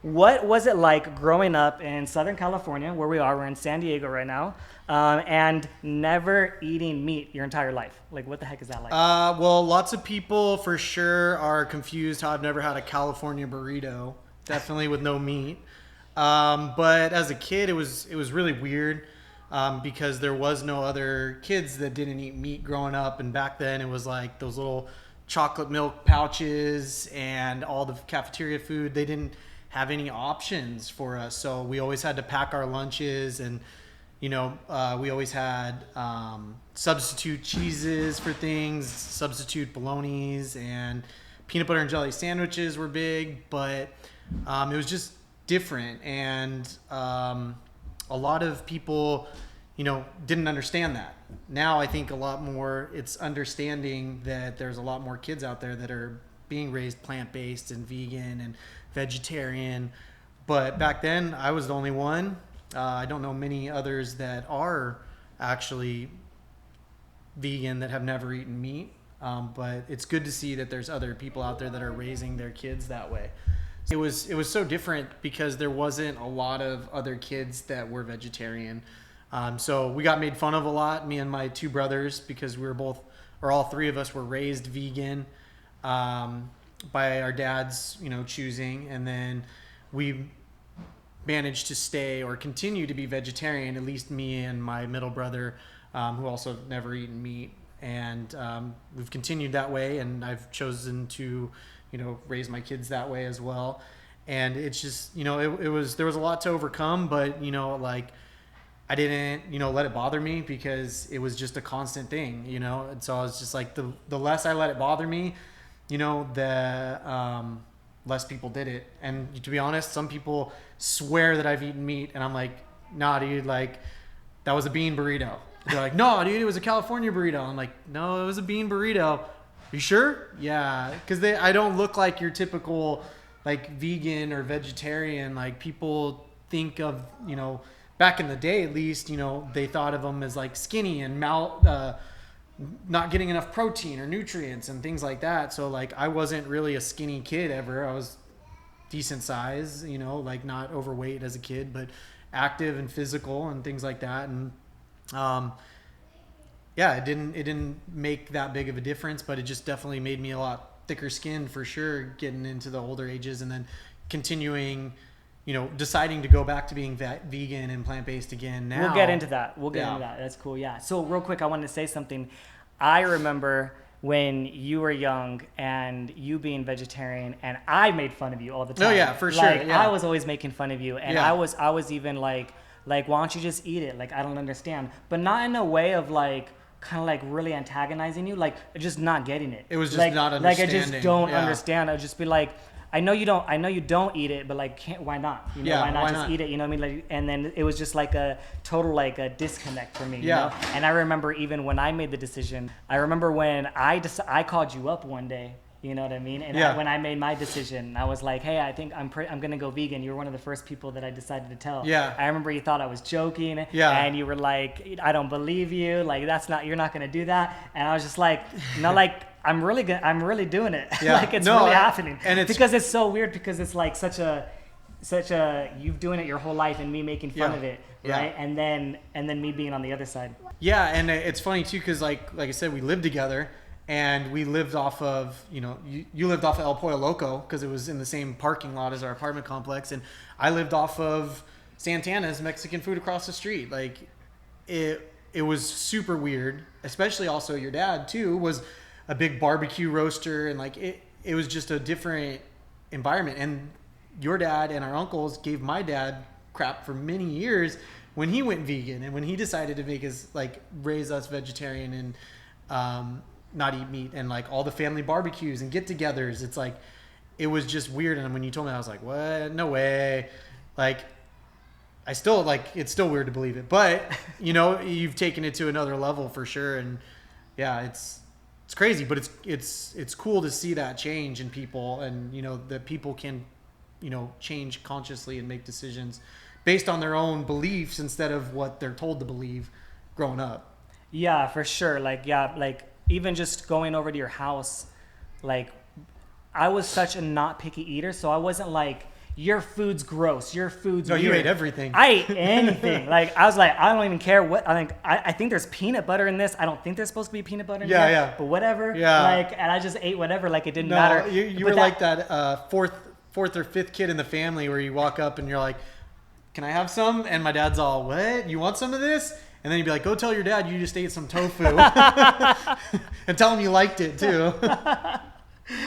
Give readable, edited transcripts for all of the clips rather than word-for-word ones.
what was it like growing up in Southern California, where we are? We're in San Diego right now, and never eating meat your entire life. Like, what the heck is that like? Well, lots of people for sure are confused how I've never had a California burrito, definitely with no meat. But as a kid, it was really weird because there was no other kids that didn't eat meat growing up, and back then it was like those little chocolate milk pouches and all the cafeteria food. They didn't have any options for us, so we always had to pack our lunches, and we always had substitute cheeses for things, substitute bolognas, and peanut butter and jelly sandwiches were big, but it was just different, and a lot of people didn't understand that. Now I think a lot more it's understanding that there's a lot more kids out there that are being raised plant-based and vegan and vegetarian, but back then I was the only one. I don't know many others that are actually vegan that have never eaten meat, but it's good to see that there's other people out there that are raising their kids that way. It was so different because there wasn't a lot of other kids that were vegetarian. So we got made fun of a lot, me and my two brothers, because we were all three of us were raised vegan by our dads, choosing, and then we managed to stay or continue to be vegetarian, at least me and my middle brother, who also never eaten meat. And we've continued that way, and I've chosen to, raise my kids that way as well. And it's just, there was a lot to overcome, but, I didn't, let it bother me because it was just a constant thing, And so I was just like, the less I let it bother me, the less people did it. And to be honest, some people swear that I've eaten meat, and I'm like, nah, dude, like, that was a bean burrito. They're like, no, dude, it was a California burrito. I'm like, no, it was a bean burrito. You sure? Yeah, because I don't look like your typical, like, vegan or vegetarian. Like, people think of, back in the day at least, they thought of them as, like, skinny and not getting enough protein or nutrients and things like that. So, like, I wasn't really a skinny kid ever. I was decent size, like, not overweight as a kid, but active and physical and things like that. And it didn't make that big of a difference, but it just definitely made me a lot thicker skinned for sure, getting into the older ages, and then continuing, deciding to go back to being vegan and plant-based again now. We'll get into that. That's cool. Yeah. So real quick, I wanted to say something. I remember when you were young and you being vegetarian, and I made fun of you all the time. Oh yeah, for sure. Like, yeah. I was always making fun of you, and Yeah. I was even like, why don't you just eat it? Like, I don't understand, but not in a way of like, kind of like really antagonizing you, like just not getting it. It was just like, not like I understanding. just don't Yeah. understand. I'd just be like, I know you don't eat it, but like, why not? Yeah, why not why just not? eat it? You know what I mean? Like, and then it was just like a total like a disconnect for me. Yeah. You know? And I remember even when I made the decision, I remember when I called you up one day. You know what I mean? And Yeah. when I made my decision, I was like, hey, I think I'm gonna go vegan. You were one of the first people that I decided to tell. Yeah. I remember you thought I was joking. Yeah. And you were like, I don't believe you. Like, you're not gonna do that. And I was just like, no, like, I'm really doing it. Yeah. Like, it's No, really happening. and it's because it's so weird, because it's like such a you doing it your whole life and me making fun Yeah. of it, Yeah. right? And then me being on the other side. Yeah, and it's funny too, because like I said, we lived together, and we lived off of, you lived off of El Pollo Loco because it was in the same parking lot as our apartment complex, and I lived off of Santana's Mexican food across the street. Like, it was super weird, especially also your dad too was a big barbecue roaster, and like it was just a different environment. And your dad and our uncles gave my dad crap for many years when he went vegan and when he decided to raise us vegetarian and not eat meat, and like all the family barbecues and get-togethers. It's like, it was just weird. And when you told me, I was like, what? No way. Like, I still it's still weird to believe it, but you've taken it to another level for sure. And yeah, it's crazy, but it's cool to see that change in people, and that people can change consciously and make decisions based on their own beliefs instead of what they're told to believe growing up. Yeah, for sure. Like, yeah, like even just going over to your house, like, I was such a not picky eater, so I wasn't like, your food's gross. Your food's No, weird. you ate everything. I ate anything. Like I was like, I don't even care what. I think there's peanut butter in this. I don't think there's supposed to be peanut butter in Yeah, here. yeah. But whatever. Yeah. Like, and I just ate whatever. Like it didn't No, matter. you But were like that fourth or fifth kid in the family where you walk up and you're like, "Can I have some?" And my dad's all, "What? You want some of this?" And then he'd be like, "Go tell your dad you just ate some tofu, and tell him you liked it too."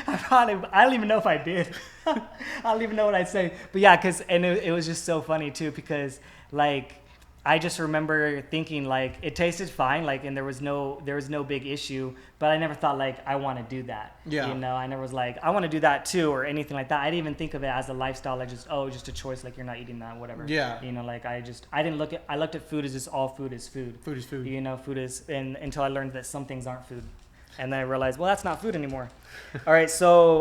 I don't even know if I did. I don't even know what I'd say. But yeah, it was just so funny too because like I just remember thinking like it tasted fine, like, and there was no big issue, but I never thought like I want to do that. Yeah. You know, I never was like I want to do that too or anything like that. I didn't even think of it as a lifestyle, like just a choice, like you're not eating that, whatever. Yeah. You know, like I looked at food as just all food is food. Food is food. You know, food is, and until I learned that some things aren't food. And then I realized, well, that's not food anymore. All right, so